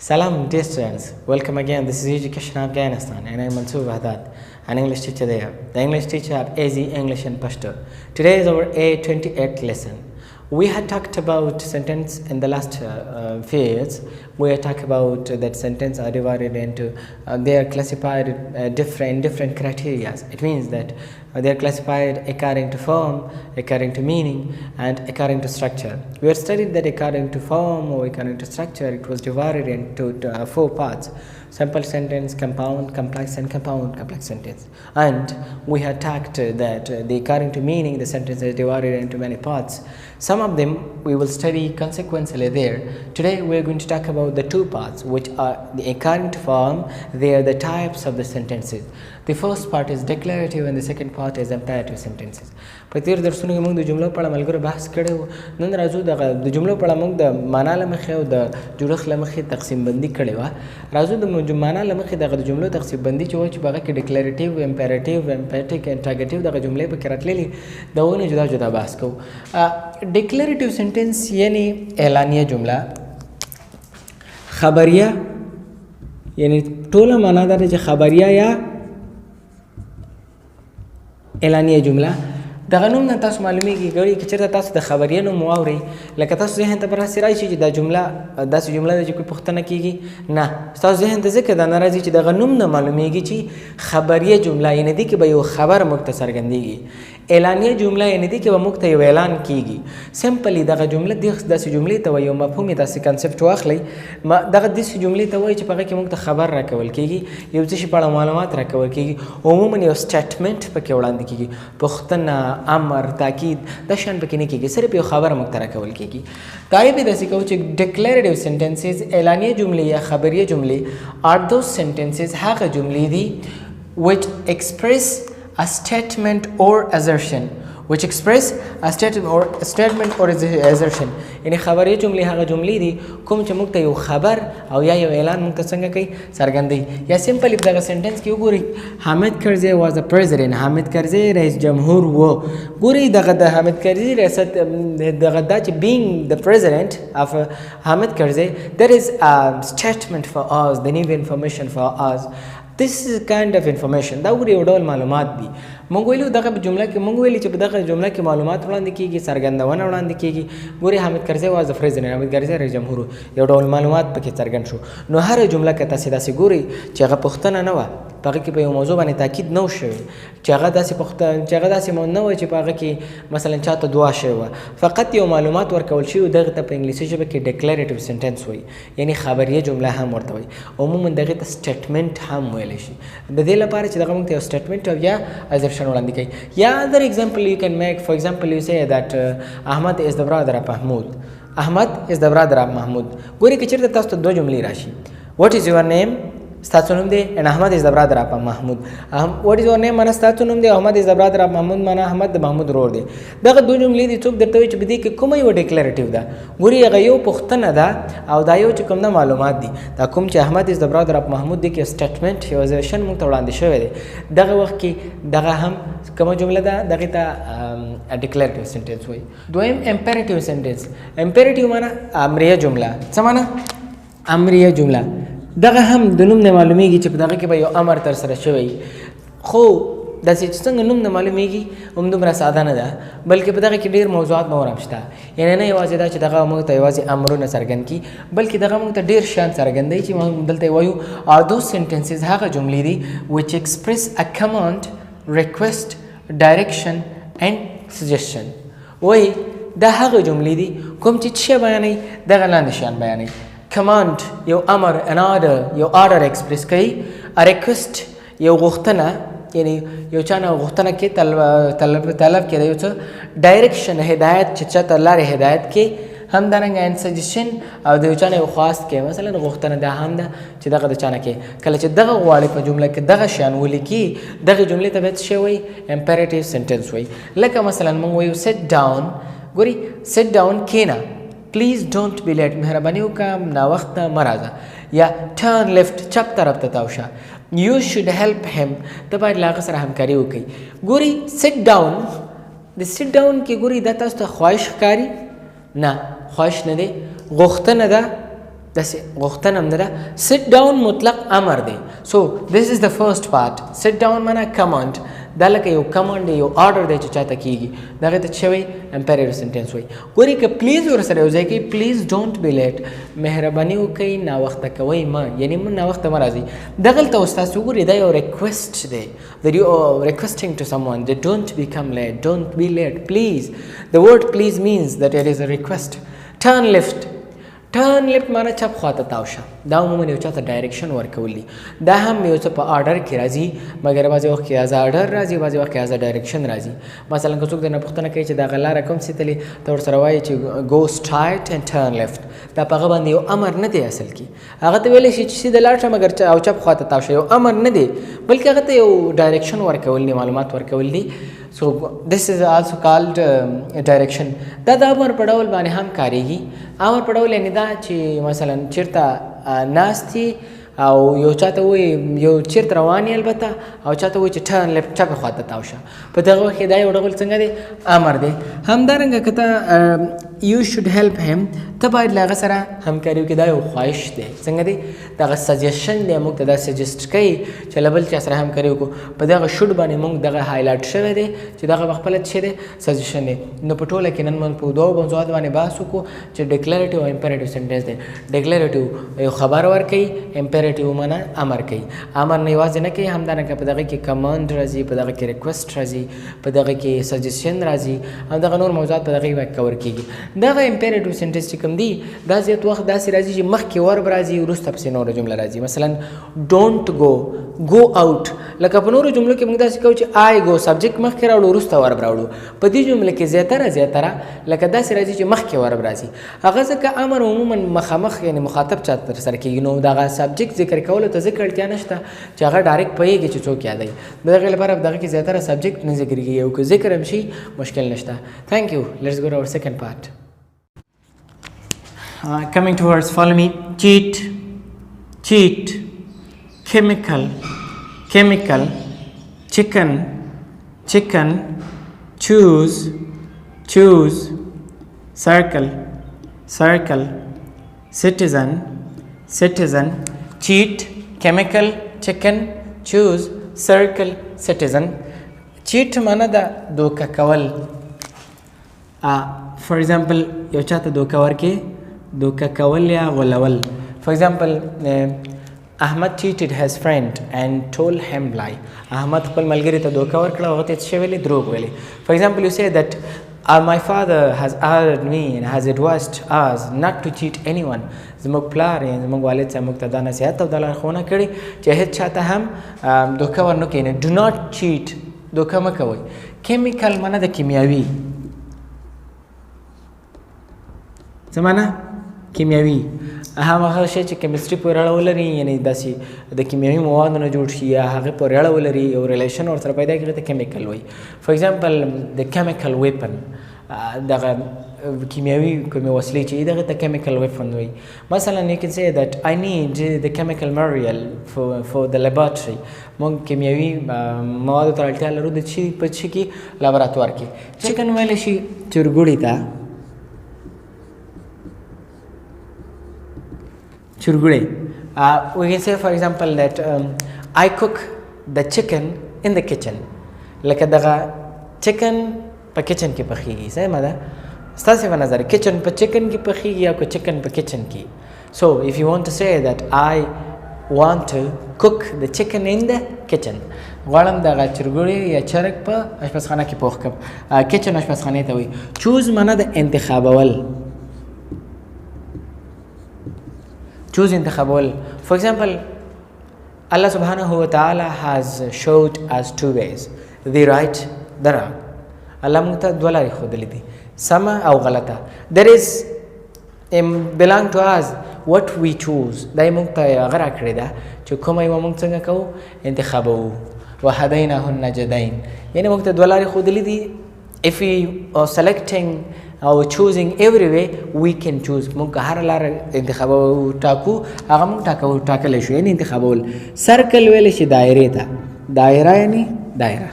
Salam dear students, welcome again. This is Education Afghanistan and I am Mansoor Wahdat, an English teacher there. The English teacher at AZ English and Pashto. Today is our A28th lesson. We had talked about sentence in the last few years. We had talked about that sentence are divided into, they are classified different criteria. It means that they are classified according to form, according to meaning, and according to structure. We had studied that according to form or according to structure, it was divided into four parts: simple sentence, compound, complex, and compound complex sentence. And we had talked that according to meaning, the sentence is divided into many parts. Some of them we will study consequentially there. Today we are going to talk about the two parts, which are the according to form. They are the types of the sentences. The first part is declarative and the second part is imperative sentences. په تیر درسونو کې موږ د جملو په اړه ملګرو بحث کړی و. نن راځو د جملو په اړه موږ د معنا له مخې او د جوړښت له مخې تقسیم بندي کړې وه. راځو د معنا له مخې دغه د جملو تقسیم بندي چې وه چې په هغه کې ډیکلریټیو، امپیریټیو، امپیټیک، انټاګیټیو دغه جملې پکې راتللې، د هغو نه جدا جدا بحث کوو. ډیکلریټیو سنټنس یعنی اعلانیه جمله، خبریه یعنی ټوله معنا دا ده چې خبریه یا اعلانیه جمله. دغه نوم نه تاسو معلومیږي ګورئ که چېرته تاسو د خبریه نوم واورئ، لکه تاسو ذهن ته به راسې راشي چې دا جمله داسې جمله ده چې کوئی پوښتنه کېږي. نه، ستاسو ذهن ته ځکه دا نه راځي چې دغه نوم نه معلومیږي چې خبریه جمله یعنې دې کې به یو خبر موږ ته څرګندېږي. اعلانیه جمله یعنې دې کې به موږ ته یو اعلان کېږي. سمپلي دغه جمله داسې جملې ته وایي، یو مفهوم یې داسې کنسپټ واخلئ. دغه داسې جملې ته وایي چې په هغه کې موږ ته خبر راکول کېږي، یو څه شي په اړه معلومات راکول کېږي. عموما یو سټیټمنټ پکې وړاندې کېږي، پوښتنه، امر، تاکید، دا شیان پکې نه کېږي، صرف یو خبره موږ ته راکول کېږي. تعریف یې داسې کوو چې ډیکلریټیو سنټنسز، اعلانیه جملې یا خبریه جملې are those sentences هغه جملې دي which express a statement or assertion یعنی خبریه جملې هغه جملې دي کوم چې موږ ته یو خبر او یا یو اعلان موږ ته څنګه کوي، څرګندوي. یا سمپلی په دغه سنټنس کې وګورئ، حامد کرزی واز ا پریزیډنټ، حامد کرزی رئیس جمهور و. ګورئ دغه د حامد کرزی ریاست دغه دا چې being the president of حامد کرزی, that is a statement for us, the new information for us. This is kind of information. دا ګورئ یو ډول معلومات دي. موږ ویلو دغه جمله کې موږ ویلي چې په دغه جمله کې معلومات وړاندې کېږي، څرګندونه وړاندې کېږي. ګورئ حامد کرزی واز ا پریزیډنټ، حامد کرزی رئیس جمهور، یو ډول معلومات پکې څرګند شو. نو هره جمله که تاسې داسې ګورئ چې هغه پوښتنه نه وه، په هغه کې په یو موضوع باندې تاکید نه و شوی، چې هغه داسې نه وه چې په هغه کې مثلا چاته دعا شوې وه، فقط یو معلومات ورکول شوي، دغه ته په انګلیسي ژبه کې ډیکلریټیو سنټنس وایي، یعنی خبریه جمله هم ورته وایي. عموما دغې ته سټیټمنټ هم ویلی شي، د دې لپاره چې دغه موږ ته یو سټیټمنټ او یا ازرشن وړاندې کوي. Yeah, other example you can make, for example, you say that Ahmad is the brother of Mahmoud. Ahmad is the brother of Mahmoud. ګورئ که چېرته تاسو ته دوه جملې راشي، what is your name؟ ستاسو نوم دی and Ahmad is the brother of Mahmoud. What is your name؟ معنا ستاسو نوم دی، Ahmad is the brother of Mahmoud معنا احمد د محمود ورور دی. دغه دوه جملې دي، څوک درته وایي چې په دې کې کومه یوه ډیکلریټیو ده. ګورئ هغه یو پوښتنه ده او دا یو چې کوم نه معلومات دي. دا کوم چې Ahmad is the brother of Mahmoud دی کې سټیټمنټ یو ازرشن موږ ته وړاندې شوی دی. دغه وخت کې دغه هم کومه جمله ده، دغې ته ډیکلریټیو سنټنس وایي. دویم امپیریټیو سنټنس. امپیریټیو معنا امریه جمله. څه معنا؟ امریه جمله. دغه هم د نوم نه معلومیږي چې په دغه کې به یو امر ترسره شوی، خو داسې چې څنګه نوم نه معلومیږي همدومره ساده نه ده، بلکې په دغه کې ډېر موضوعات نور هم شته. یعنې نه یوازې دا چې دغه موږ ته یوازې امرونه څرګند کړي، بلکې دغه موږ ته ډېر شیان څرګندوي چې موږ دلته وایو are those sentences هغه جملې دي which express a command, request, direction and suggestion. وایي دا هغه جملې دي کوم چې څه بیانوي، دغه لاندې شیان بیانوي. command یو امر، an order یو order express کوي، a request یو غوښتنه یعنی یو چا نه غوښتنه کې طلب کې یو څه، direction هدایت چې چاته لارې هدایت کې، همدارنګه and suggestion او د یو چا نه یو خواست کې، مثلا غوښتنه دا هم ده چې دغه د چا نه کې. کله چې دغه غواړي په جمله کې دغه شیان ولیکي، دغه جملې ته باید څه وایي؟ imperative sentence وایي. لکه مثلا موږ وایو sit down. ګورئ sit down کېنه، please don't be late، مهرباني وکړه ناوخته مه راځه. یا turn left چپ طرف ته تاو شه. you should help him، ته باید له هغه سره همکاري وکړئ. ګورئ sit down، د sit down کې ګورئ دا تاسو ته خواهش ښکاري؟ نه، خواهش نه دی، غوښتنه ده داسې غوښتنه هم نه ده. sit down مطلق امر دی. so this is the first part. sit down معنا command. دا لکه یو کمانډ دی، یو آرډر دی چې چاته کېږي، دغه ته څه وایي؟ امپیریټیو سینټینس وایي. ګورئ که پلیز ورسره یو ځای کوي، پلیز ډونټ بی لیټ، مهرباني وکړئ ناوخته کوئ مه، یعنې مه ناوخته مه راځئ. دغلته اوس تاسو وګورئ دا یو ریکویسټ دی، that you are requesting to someone that don't become late, don't be late, please. The word please means that it is a request. turn left. ټرن لیفټ معنا چپ خواته تاو شه. دا عموما یو چاته ډایرکشن ورکول دي. دا هم یو څه په آرډر کې راځي، مګر بعضې وخت کې ایز آرډر راځي، بعضې وخت کې ایز ډایرکشن راځي. مثلا که څوک درنه پوښتنه کوي چې دغه لاره کوم سي تللې، ته ورسره وایي چې go straight and turn left. دا په هغه باندې یو امر نه دی اصل کې. هغه ته ویلی شي چې سیده لاړ شه مګر او چپ خواته تاو شه، یو امر نه دی بلکې هغه ته یو ډایرکشن ورکول دي، معلومات ورکول دي. so this is also called direction. دا د امر په ډول باندې هم کارېږي. امر په ډول یعنې دا چې مثلا چېرته ناستې او یو چاته وایي یو چېرته روان یې البته، او چاته وایي چې ټرن لیفټ چپې خواته تاو شه، په دغه وخت کې دا یو ډول څنګه دی؟ امر دی. همدارنګه که ته you should help him، ته باید له هغه سره همکاري وکړې، دا یو خواهش دی. څنګه دی؟ دغه سجیشن دی، موږ ته دا سجیسټ کوي چې له بل چا سره همکاري وکړو. په دغه شوډ باندې موږ دغه هایلایټ شوی دی چې دغه په خپله څه دی؟ سجیشن دی. نو په ټوله کې نن موږ په دوو موضوعاتو باندې بحث وکړو چې ډیکلریټیو او امپیریټیو سینټینس دی. ډیکلریټیو یو خبر ورکوي، امپیریټیو معنا امر کوي. امر نه یوازې نه کوي، همدارنګه په دغه کې کمانډ راځي، په دغه کې ریکویسټ راځي، په دغه کې سجیشن راځي، او دغه نور موضوعات په دغه کې کور کېږي. دغه امپیریټیو سینټینس چې کوم دی دا زیات وخت داسې راځي چې مخکې ورب راځي، وروسته پسې نوره جمله راځي. مثلا ډونټ go out، لکه په نورو جملو کې موږ داسې کوو چې I go سبجیکټ مخکې راوړو وروسته ورب راوړو. په دې جمله کې زیاتره لکه داسې راځي چې مخکې ورب راځي. هغه ځکه امر عموما مخامخ یعنې مخاطب چا ترسره کېږي، نو دغه سبجیکټ ذکر کولو ته ځکه اړتیا نشته چې هغه ډایرکټ پوهېږي چې څوک یادوي. د هغې لپاره په دغه کې زیاتره سبجیکټ نه ذکر کېږي، او که ذکر هم شي مشکل نشته. تھینک یو. لیټس گو ټو اور سیکنډ پارٹ. Coming towards, follow me. Cheat, chemical, chicken, choose, circle, citizen, cheat, chemical, chicken, choose, circle, citizen. cheat معنا دا دوکه کول. for example یو چاته دوکه ورکې، دوکه کول یا غولول. for example احمد cheated his friend and told him lie. احمد خپل ملګري ته دوکه ورکړه او هغه ته څه ویلې؟ دروغ ویلې. for example you say that my father has ordered me and has advised us not to cheat anyone. زموږ پلار یې زموږ والد صاحب موږ ته دا نصیحت او دا لارښوونه کړې چې هېڅ چاته هم دوکه ورنه کړئ. do not cheat، دوکه مه کوئ. chemical معنا د کیمیاوي، څه معنا؟ کیمیاوي. هغه شی چې کیمستري پورې اړه ولري، یعنې داسې د کیمیاوي موادو نه جوړ شي یا هغې پورې اړه ولري، یو ریلیشن ورسره پیدا کړي ته کیمیکل وایي. فور ایگزامپل د کیمیکل ویپن، دغه کیمیاوي کومې وسلې چې دغه ته کیمیکل ویپن وایي. مثلا you can say that I need the chemical material for the laboratory. موږ کیمیاوي موادو ته اړتیا لرو د چې په چې کې لابراتوار کې. چکن ویلی شي چرګوړي ته، churgure. We can say for example that I cook the chicken in the kitchen. لکه دغه chicken په kitchen کې پخېږي. سمه ده؟ ستاسې په نظر kitchen په chicken کې پخېږي یا که chicken په kitchen کې؟ So if you want to say that I want to cook the chicken in the kitchen، غواړم دغه چرګوړي یا چرګ په اشپزخانه کې پوخ کړم. kitchen اشپزخانې ته وایي. choose معنا د انتخابول، choose انتخابول. For example, Allah subhanahu wa ta'ala has showed us two ways, the right, the wrong. Allah موږ ته دوه لارې ښودلې دي، سمه او غلطه. There is belong to us what we choose. دا یې موږ ته هغه راکړې ده چې کومه یوه موږ څنګه کوو؟ انتخابوو. وهدیناه النجدین، یعنې موږ ته دوه لارې ښودلې دي. if we are selecting او choosing every way we can choose. موږ که هر لاره انتخابو ټاکو هغه موږ ټاکلی شو، یعنې انتخابول. سرکل ویلی شي دایرې ته، دایره یعنې دایره.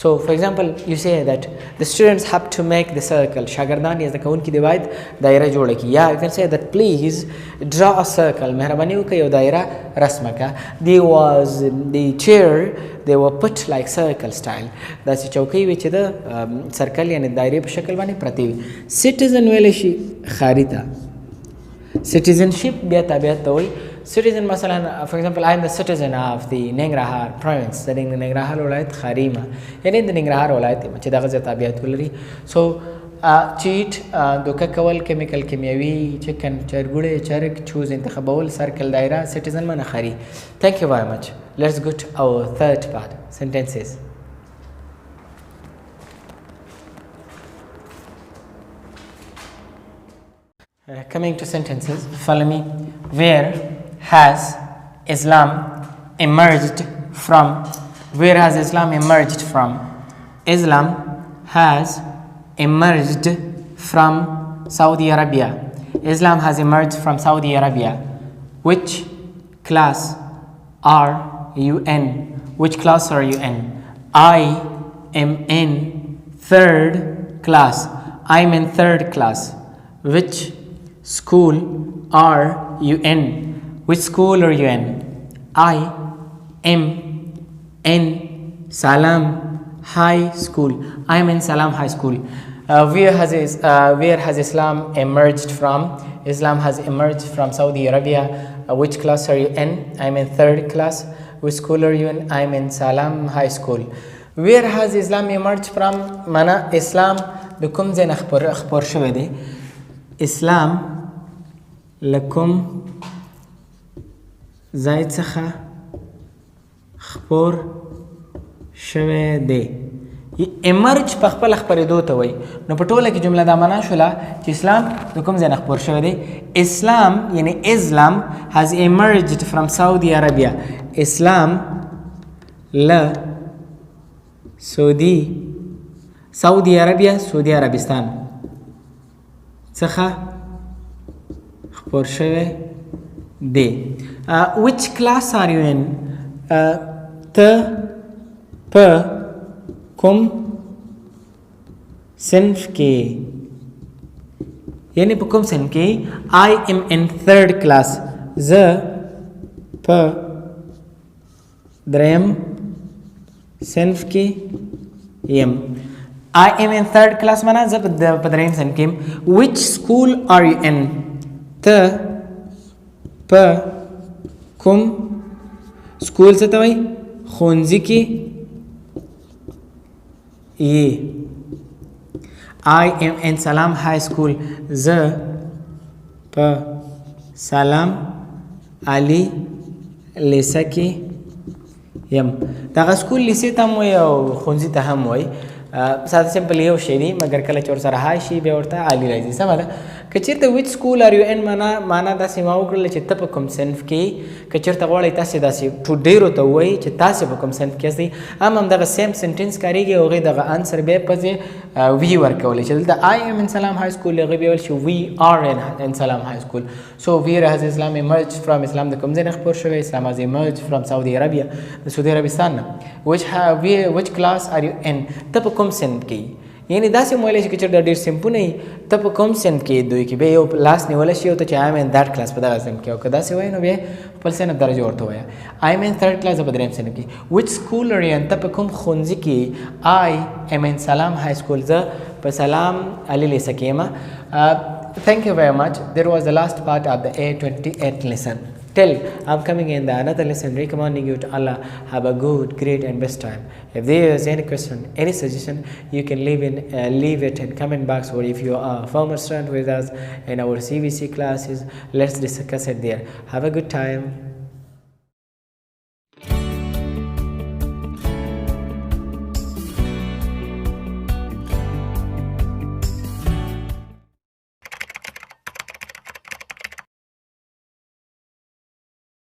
So for example you say that the students have to make the circle. شاگردان یې زده کوونکي دې باید دایره جوړه کړي. یا you can say that please draw a circle. مهرباني وکړئ یو دایره رسمه کړه. the chair they were put like circle style. داسې چوکۍ وي چې د سرکل یعنې دایرې په شکل باندې پرتې وي. citizen ویلی شي ښاري ته. citizenship بیا تابعیت ته وایي. citizen مثلا for example I am the citizen of the Nangarhar province. د ننګرهار ولایت ښاري یم یعنې د ننګرهار ولایت یم چې دغه ځای تابعیت ولري. so چیټ دوکه کول کیمیکل کیمیاوي چکن چرګوړی چرګ چوز انتخابول سرکل دایره citizen معنی ښاري. thank you very much. let's go to our third part, sentences. Coming to sentences, follow me. Where has Islam emerged from? Where has Islam emerged from? Islam has emerged from Saudi Arabia. Islam has emerged from Saudi Arabia. Which class are you in? Which class are you in? I am in third class. I am in third class. Which school are you in? Which school are you in? I am in Salam High School. I am in Salam High School. Where has Islam emerged from? Islam has emerged from Saudi Arabia. Which class are you in? I am in third class. Which school are you in? I am in Salam High School. Where has Islam emerged from? Mana Islam د کوم ځای نه خپور شوی دی. اسلام لکم ځای څخه خپور شوی دی. امرج په خپل خپرېدو ته وایي. نو په ټوله کې جمله دا معنا شوله چې اسلام د کوم ځای نه خپور شوی دی. اسلام یعنی اسلام has emerged from Saudi Arabia. اسلام له سعودي عربیه سعودي عربستان څخه خپور شوی دی. which class are you in? ته په کوم صنف کې یعنی په کوم صنف کې. I am in third class. زه په دریم صنف کې یم. I am in third class معنا زه په دریم صنف کې یم. which school are you in? ته په کوم سکول څه ته وایي ښوونځي کې یې. I am in Salam High School. زه په سلام علي لیسه کې یم. دغه سکول لیسې ته هم وایي او ښوونځي ته هم وایي. ساده سمپل یو شی دی مګر کله چې ورسره های شي بیا ورته عالي راځي. سمه ده. که چېرته ویچ سکول آر یو ان معنا داسې ما وکړله چې ته په کوم صنف کې که چېرته غواړئ تاسې داسې ټو ډېرو ته ووایي چې تاسې په کوم صنف کې یاستئ همدغه سیم سنټینس کارېږي او هغې دغه انسر بیا پسې وي ورکولی چې دلته I am in Salam High School هغې بیا ویل چې we are in Salam High School. so where has Islam emerged from? اسلام د کوم ځای نه خپور شوی؟ اسلام has emerged from Saudi Arabia. د سعودي عربستان نه. which class are you in? ته په کوم صنف کې یعنی داسې مویلی شي که چېرته ډېر صنفونه وي ته په کوم صنف کې دوی کې بیا یو لاس نیولی شي او ته چې I am in that class په دغه صنف کې او که داسې وایي نو بیا خپل صنف درجه ورته وایه. I am in third class په دریم صنف کې. which school are you in? ته په کوم ښوونځي کې. I am in Salam High School. زه په سلام علي لیسه کې یم. thank you very much. There was the last part of the A28 lesson. Till I'm coming in the another lesson recommending you to Allah have a good, great and best time. If there is any question, any suggestion, you can leave it in comment box, or if you are a former student with us in our CVC classes, let's discuss it there. Have a good time.